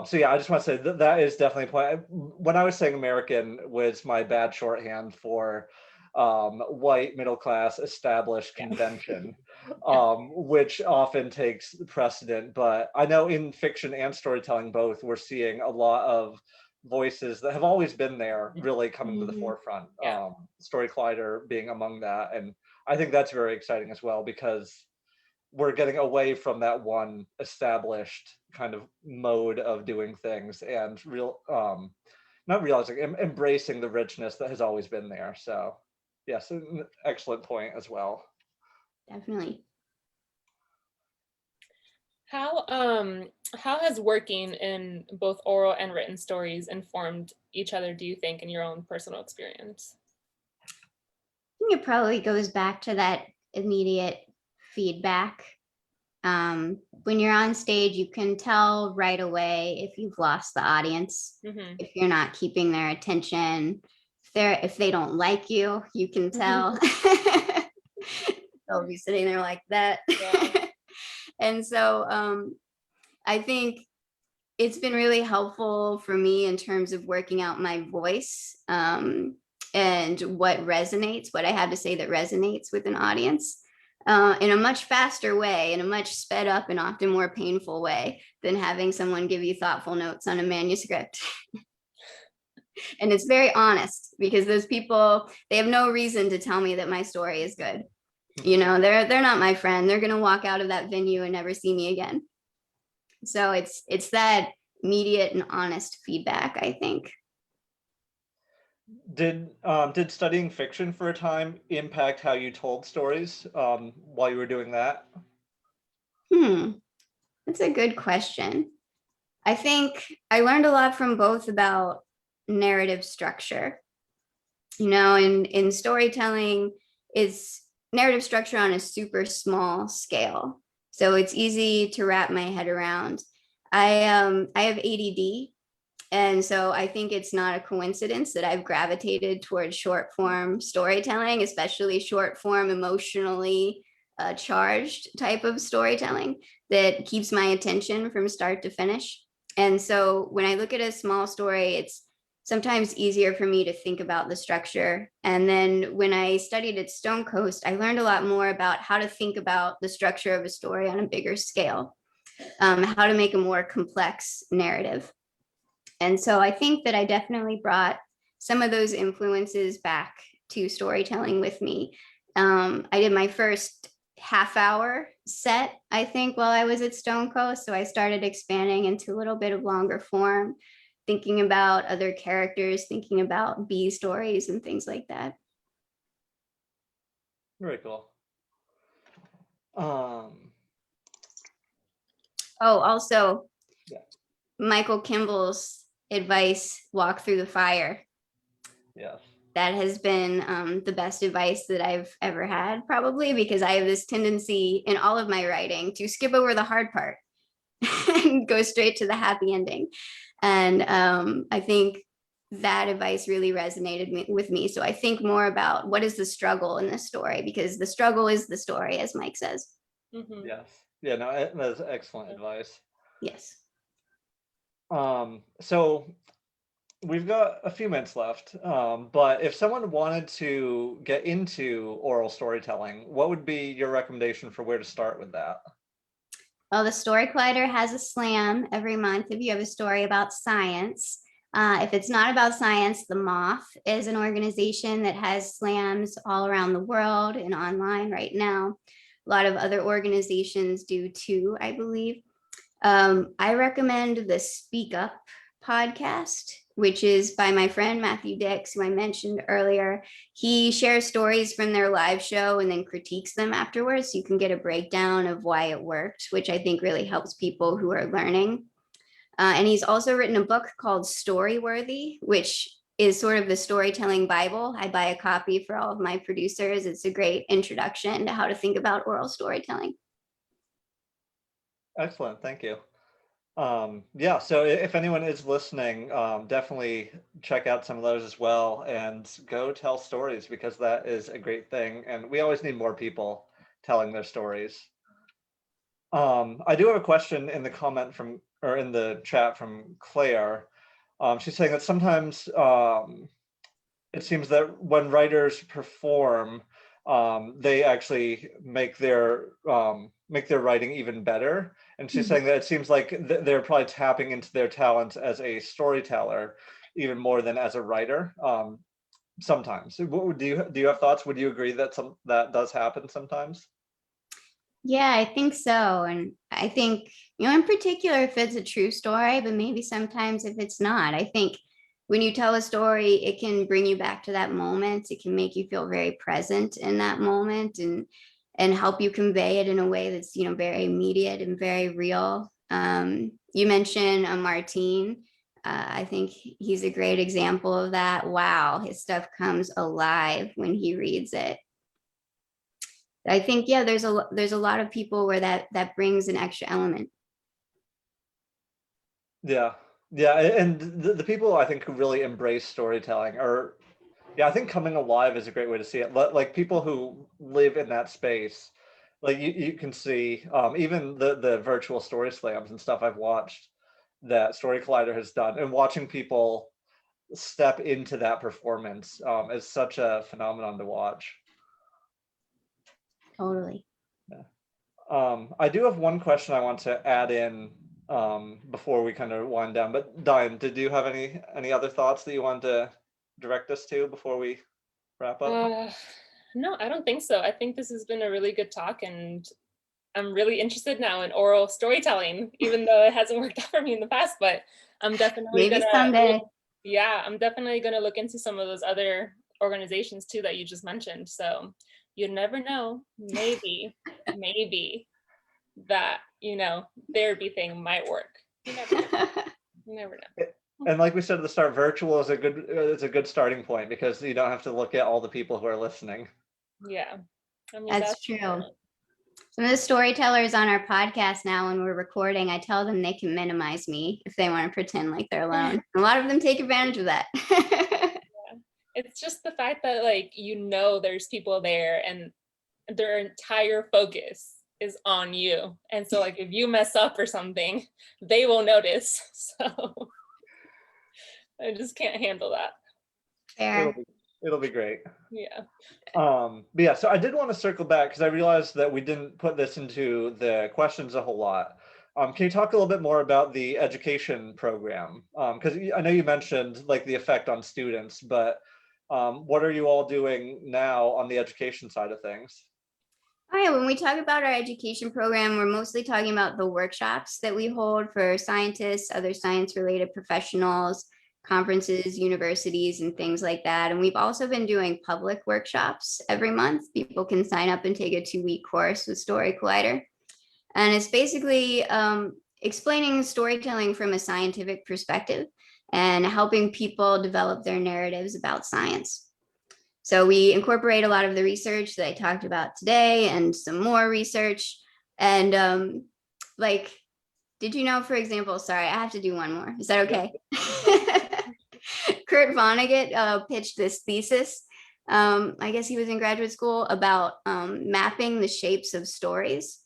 So yeah, I just want to say that is definitely a point. When I was saying American was my bad shorthand for white, middle class, established convention, which often takes precedent. But I know in fiction and storytelling both, we're seeing a lot of voices that have always been there really coming to the forefront. Story Collider being among that. And I think that's very exciting as well, because we're getting away from that one established kind of mode of doing things and not realizing, embracing the richness that has always been there. So yes, an excellent point as well. Definitely. How has working in both oral and written stories informed each other, do you think, in your own personal experience? I think it probably goes back to that immediate feedback. When you're on stage, you can tell right away if you've lost the audience, if you're not keeping their attention, if they don't like you, you can tell. They'll be sitting there like that. Yeah. And so I think it's been really helpful for me in terms of working out my voice and what I have to say that resonates with an audience in a much faster way, in a much sped up and often more painful way than having someone give you thoughtful notes on a manuscript. And it's very honest, because those people, they have no reason to tell me that my story is good. They're not my friend. They're going to walk out of that venue and never see me again. So it's that immediate and honest feedback, I think. Did studying fiction for a time impact how you told stories while you were doing that? That's a good question. I think I learned a lot from both about narrative structure. In storytelling, it's narrative structure on a super small scale. So it's easy to wrap my head around. I have ADD. And so I think it's not a coincidence that I've gravitated towards short form storytelling, especially short form, emotionally charged type of storytelling that keeps my attention from start to finish. And so when I look at a small story, it's sometimes easier for me to think about the structure. And then when I studied at Stonecoast, I learned a lot more about how to think about the structure of a story on a bigger scale, how to make a more complex narrative. And so I think that I definitely brought some of those influences back to storytelling with me. I did my first half-hour set, I think, while I was at Stonecoast. So I started expanding into a little bit of longer form, thinking about other characters, thinking about B stories and things like that. Very cool. Also, Michael Kimball's advice, walk through the fire. Yes. That has been the best advice that I've ever had, probably, because I have this tendency in all of my writing to skip over the hard part and go straight to the happy ending. And I think that advice really resonated with me. So I think more about what is the struggle in this story, because the struggle is the story, as Mike says. Yes. Yeah, no, that's excellent advice. Yes. So we've got a few minutes left, but if someone wanted to get into oral storytelling, what would be your recommendation for where to start with that? Well, the Story Collider has a slam every month if you have a story about science. If it's not about science, The Moth is an organization that has slams all around the world and online right now. A lot of other organizations do too, I believe. I recommend the Speak Up podcast, which is by my friend Matthew Dix, who I mentioned earlier. He shares stories from their live show and then critiques them afterwards. So you can get a breakdown of why it worked, which I think really helps people who are learning. And he's also written a book called Storyworthy, which is sort of the storytelling Bible. I buy a copy for all of my producers. It's a great introduction to how to think about oral storytelling. Excellent, thank you. Yeah, so if anyone is listening, definitely check out some of those as well and go tell stories, because that is a great thing. And we always need more people telling their stories. I do have a question in the comment from, or in the chat from Claire. She's saying that sometimes it seems that when writers perform, they actually make their writing even better. And she's saying that it seems like they're probably tapping into their talent as a storyteller even more than as a writer. Sometimes. Do you have thoughts? Would you agree that that does happen sometimes? Yeah, I think so. And I think, in particular, if it's a true story, but maybe sometimes if it's not, I think when you tell a story, it can bring you back to that moment. It can make you feel very present in that moment and help you convey it in a way that's, very immediate and very real. You mentioned Martine. I think he's a great example of that. Wow, his stuff comes alive when he reads it. I think, yeah, there's a lot of people where that brings an extra element. Yeah, and the people I think who really embrace storytelling are, yeah, I think coming alive is a great way to see it. Like people who live in that space, like you can see even the virtual story slams and stuff I've watched that Story Collider has done, and watching people step into that performance is such a phenomenon to watch. Totally. Yeah. I do have one question I want to add in before we kind of wind down. But Daien, did you have any other thoughts that you wanted to direct us to before we wrap up? No, I don't think so. I think this has been a really good talk, and I'm really interested now in oral storytelling, even though it hasn't worked out for me in the past, but I'm definitely Maybe someday. I'm definitely gonna look into some of those other organizations too that you just mentioned. So you never know, maybe that, therapy thing might work. You never know. You never know. And like we said at the start, virtual is a good starting point, because you don't have to look at all the people who are listening. Yeah. I mean, That's true. Some of the storytellers on our podcast now, when we're recording, I tell them they can minimize me if they want to pretend like they're alone. A lot of them take advantage of that. It's just the fact that there's people there and their entire focus is on you. And so if you mess up or something, they will notice. So I just can't handle that. Fair. It'll be great. Yeah. But yeah, so I did want to circle back because I realized that we didn't put this into the questions a whole lot. Can you talk a little bit more about the education program? Because I know you mentioned like the effect on students, but what are you all doing now on the education side of things? Oh yeah, when we talk about our education program, we're mostly talking about the workshops that we hold for scientists, other science-related professionals, conferences, universities, and things like that. And we've also been doing public workshops every month. People can sign up and take a 2-week course with Story Collider. And it's basically explaining storytelling from a scientific perspective and helping people develop their narratives about science. So we incorporate a lot of the research that I talked about today and some more research. And did you know, for example, sorry, I have to do one more. Is that okay? Kurt Vonnegut pitched this thesis. I guess he was in graduate school about mapping the shapes of stories.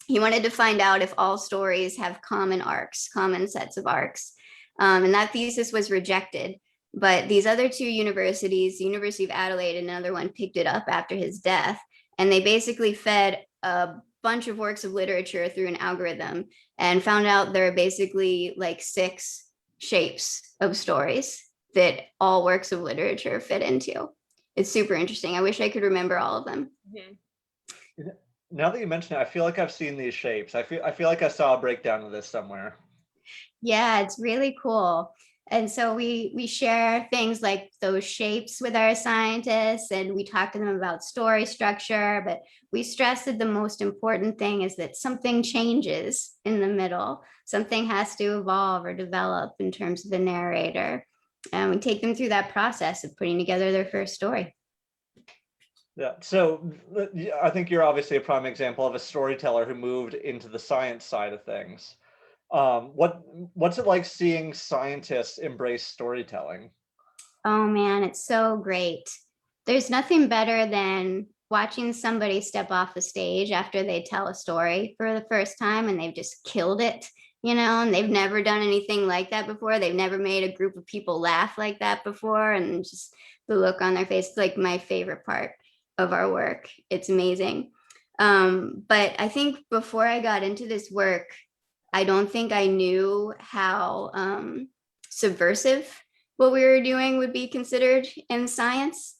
he wanted to find out if all stories have common arcs, common sets of arcs. And that thesis was rejected. But these other two universities, the University of Adelaide and another one, picked it up after his death. And they basically fed a bunch of works of literature through an algorithm and found out there are basically like 6 shapes of stories that all works of literature fit into. It's super interesting. I wish I could remember all of them. Mhm. Now that you mention it, I feel like I've seen these shapes. I feel like I saw a breakdown of this somewhere. Yeah, it's really cool. And so we share things like those shapes with our scientists, and we talk to them about story structure, but we stress that the most important thing is that something changes in the middle. Something has to evolve or develop in terms of the narrator. And we take them through that process of putting together their first story. Yeah, so I think you're obviously a prime example of a storyteller who moved into the science side of things. What's it like seeing scientists embrace storytelling? Oh man, it's so great. There's nothing better than watching somebody step off the stage after they tell a story for the first time and they've just killed it, and they've never done anything like that before. They've never made a group of people laugh like that before. And just the look on their face, like my favorite part of our work. It's amazing. But I think before I got into this work, I don't think I knew how subversive what we were doing would be considered in science.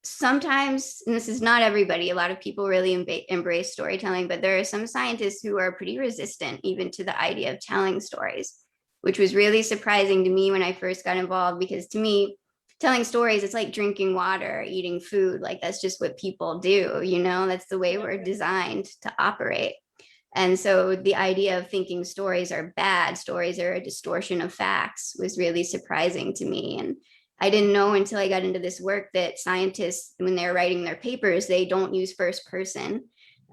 Sometimes, and this is not everybody, a lot of people really embrace storytelling, but there are some scientists who are pretty resistant even to the idea of telling stories, which was really surprising to me when I first got involved, because to me, telling stories, it's like drinking water, eating food. Like that's just what people do, that's the way we're designed to operate. And so the idea of thinking stories are bad, stories are a distortion of facts, was really surprising to me. And I didn't know until I got into this work that scientists, when they're writing their papers, they don't use first person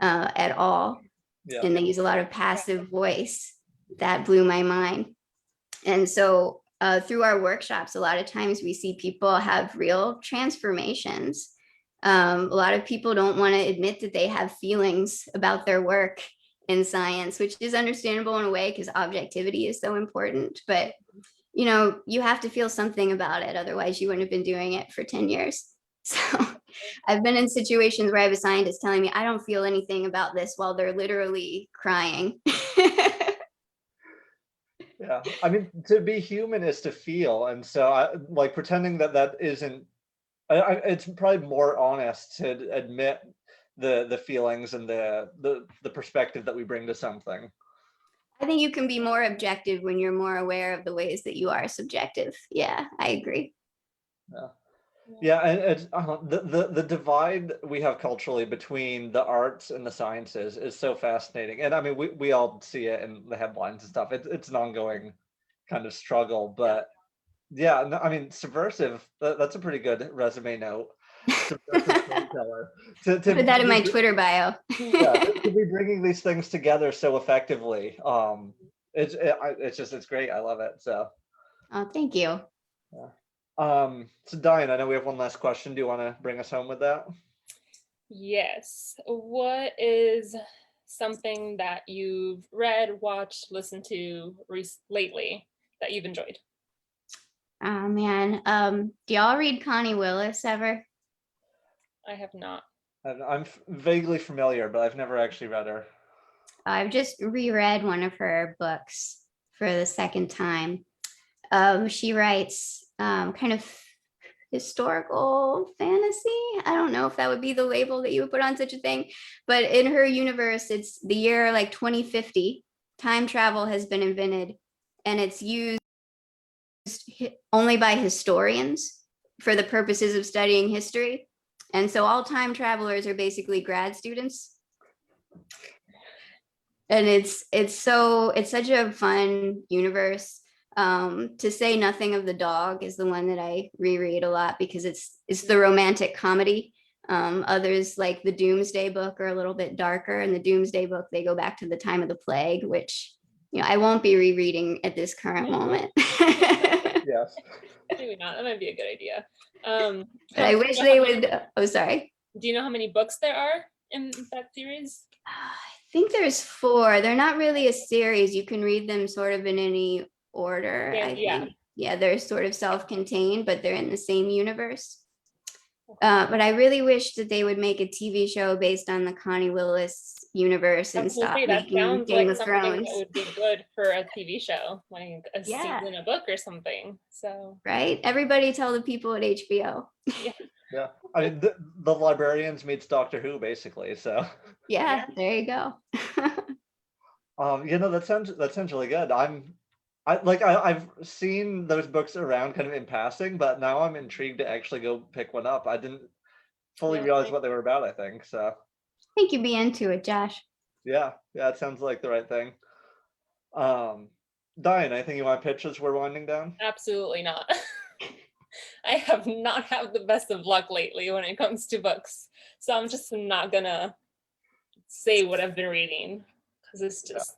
at all. Yeah. And they use a lot of passive voice. That blew my mind. And so through our workshops, a lot of times we see people have real transformations. A lot of people don't want to admit that they have feelings about their work in science, which is understandable in a way because objectivity is so important. But, you have to feel something about it. Otherwise, you wouldn't have been doing it for 10 years. So I've been in situations where I have a scientist telling me, I don't feel anything about this, while they're literally crying. Yeah, I mean, to be human is to feel, and so like pretending that isn't. It's probably more honest to admit the feelings and the perspective that we bring to something. I think you can be more objective when you're more aware of the ways that you are subjective. Yeah, I agree. Yeah. Yeah, and it's the divide we have culturally between the arts and the sciences is so fascinating. And I mean, we all see it in the headlines and stuff. It's an ongoing kind of struggle, but yeah, no, I mean, subversive. That's a pretty good resume note. Subversive storyteller. Put that in my Twitter bio. Yeah, to be bringing these things together so effectively. It's great. I love it. So. Oh, thank you. Yeah. So Daien, I know we have one last question. Do you want to bring us home with that? Yes. What is something that you've read, watched, listened to lately that you've enjoyed? Oh man. Do y'all read Connie Willis ever? I have not. I'm vaguely familiar, but I've never actually read her. I've just reread one of her books for the second time. She writes kind of historical fantasy. I don't know if that would be the label that you would put on such a thing, but in her universe, it's the year like 2050. Time travel has been invented, and it's used only by historians for the purposes of studying history. And so all time travelers are basically grad students. And it's such a fun universe. To say nothing of the dog is the one that I reread a lot because it's the romantic comedy. Others like the Doomsday Book are a little bit darker. In the Doomsday Book, they go back to the time of the plague, which I won't be rereading at this current moment. Yes. Maybe not. That might be a good idea. But I wish they would. Oh, sorry. Do you know how many books there are in that series? I think there's 4. They're not really a series. You can read them sort of in any order, I Yeah. think. Yeah, they're sort of self-contained, but they're in the same universe. But I really wish that they would make a TV show based on the Connie Willis universe I and was gonna stop say that making sounds Game like of something Thrones. that would be good for a TV show, like a Yeah. season, a book or something. So Right? Everybody tell the people at HBO. Yeah, I mean the librarians meets Doctor Who basically. So Yeah, there you go. that sounds really good. I've seen those books around kind of in passing, but now I'm intrigued to actually go pick one up. I didn't fully Yeah. realize what they were about, I think. So I think you'd be into it, Josh. yeah, it sounds like the right thing. Daien, anything you want to pitch as we're winding down? Absolutely not. I have not had the best of luck lately when it comes to books. So I'm just not gonna say what I've been reading because it's just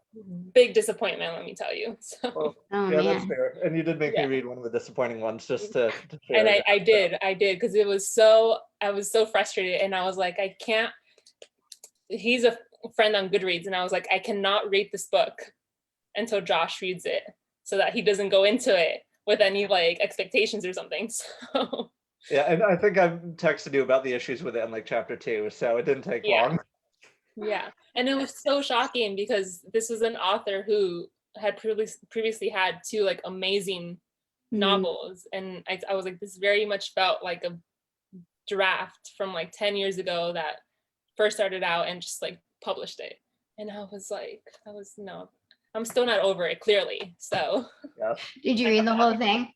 big disappointment, let me tell you. So Well, Oh yeah, that's man. fair. And you did make me Yeah. read one of the disappointing ones just to share and it. I did because it was so, I was so frustrated and I was like, I can't, he's a friend on Goodreads and I was like, I cannot rate this book until Josh reads it so that he doesn't go into it with any like expectations or something. So Yeah, and I think I've texted you about the issues with it in like chapter 2, so it didn't take Yeah. long. yeah, and it was so shocking because this was an author who had previously had 2 like amazing novels, and I was like, this very much felt like a draft from like 10 years ago that first started out and just like published it, and I was no, I'm still not over it, clearly. So Yeah. Did you read the whole thing?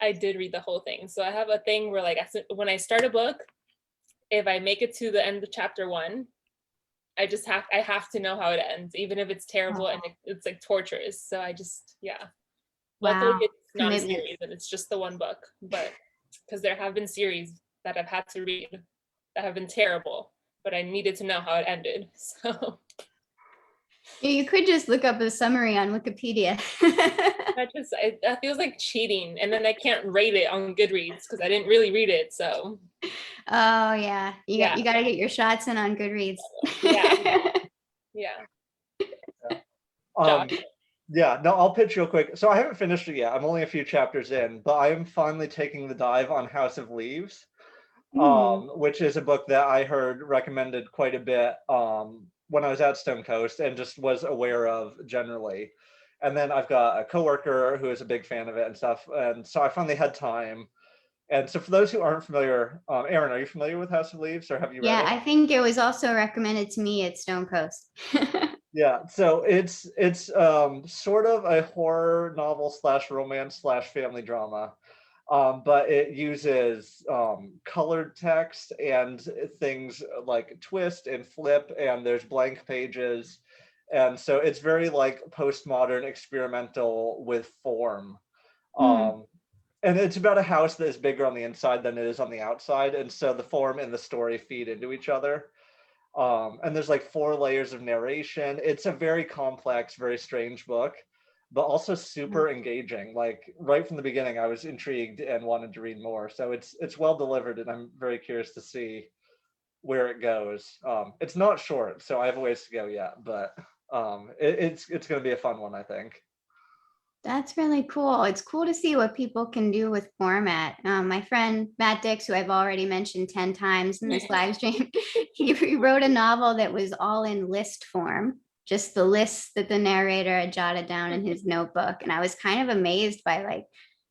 I did read the whole thing. So I have a thing where like when I start a book, if I make it to the end of chapter 1, I have to know how it ends, even if it's terrible and it's like torturous. So I just, luckily Wow. it's not a Commitment. series and it's just the one book, but because there have been series that I've had to read that have been terrible, but I needed to know how it ended. So You could just look up a summary on Wikipedia. that feels like cheating, and then I can't rate it on Goodreads because I didn't really read it. So Oh yeah, you Yeah. got to get your shots in on Goodreads. yeah. Um, Josh. yeah, no, I'll pitch real quick. So I haven't finished it yet. I'm only a few chapters in, but I am finally taking the dive on House of Leaves, which is a book that I heard recommended quite a bit when I was at Stonecoast and just was aware of generally. And then I've got a coworker who is a big fan of it and stuff. And so I finally had time. And so for those who aren't familiar, Erin, are you familiar with House of Leaves or have you read Yeah, it? I think it was also recommended to me at Stonecoast. Yeah, so it's sort of a horror novel slash romance slash family drama, but it uses colored text and things like twist and flip, and there's blank pages, and so it's very like postmodern experimental with form. And it's about a house that is bigger on the inside than it is on the outside, and so the form and the story feed into each other. And there's like 4 layers of narration. It's a very complex, very strange book, but also super engaging. Like right from the beginning, I was intrigued and wanted to read more. So it's well delivered, and I'm very curious to see where it goes. It's not short, so I have a ways to go yet, but it's going to be a fun one, I think. That's really cool. It's cool to see what people can do with format. My friend Matt Dix, who I've already mentioned 10 times in this live stream, he wrote a novel that was all in list form, just the lists that the narrator had jotted down in his notebook. And I was kind of amazed by like,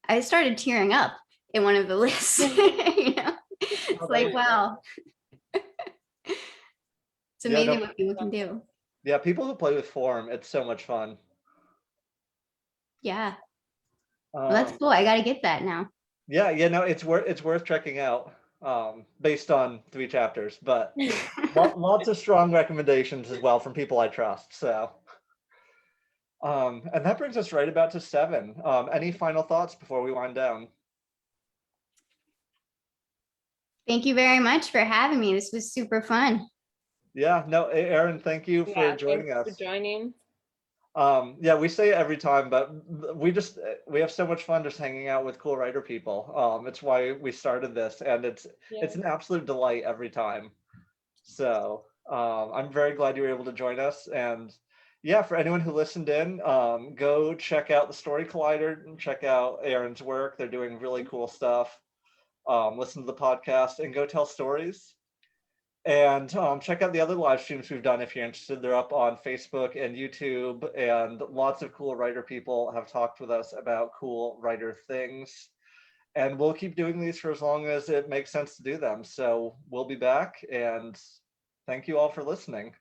I started tearing up in one of the lists. It's like, wow. It's amazing what people can do. Yeah, people who play with form, it's so much fun. Yeah. Well, that's cool. I got to get that now. Yeah, no, it's worth checking out based on 3 chapters, but lots of strong recommendations as well from people I trust. So, and that brings us right about to 7. Any final thoughts before we wind down? Thank you very much for having me. This was super fun. Yeah, no, Erin, thank you for joining us. For joining. Yeah, we say it every time, but we have so much fun just hanging out with cool writer people. It's why we started this, and it's an absolute delight every time. So I'm very glad you were able to join us. And yeah, for anyone who listened in, go check out the Story Collider and check out Erin's work. They're doing really cool stuff. Listen to the podcast and go tell stories. And check out the other live streams we've done if you're interested. They're up on Facebook and YouTube, and lots of cool writer people have talked with us about cool writer things. And we'll keep doing these for as long as it makes sense to do them. So we'll be back, and thank you all for listening.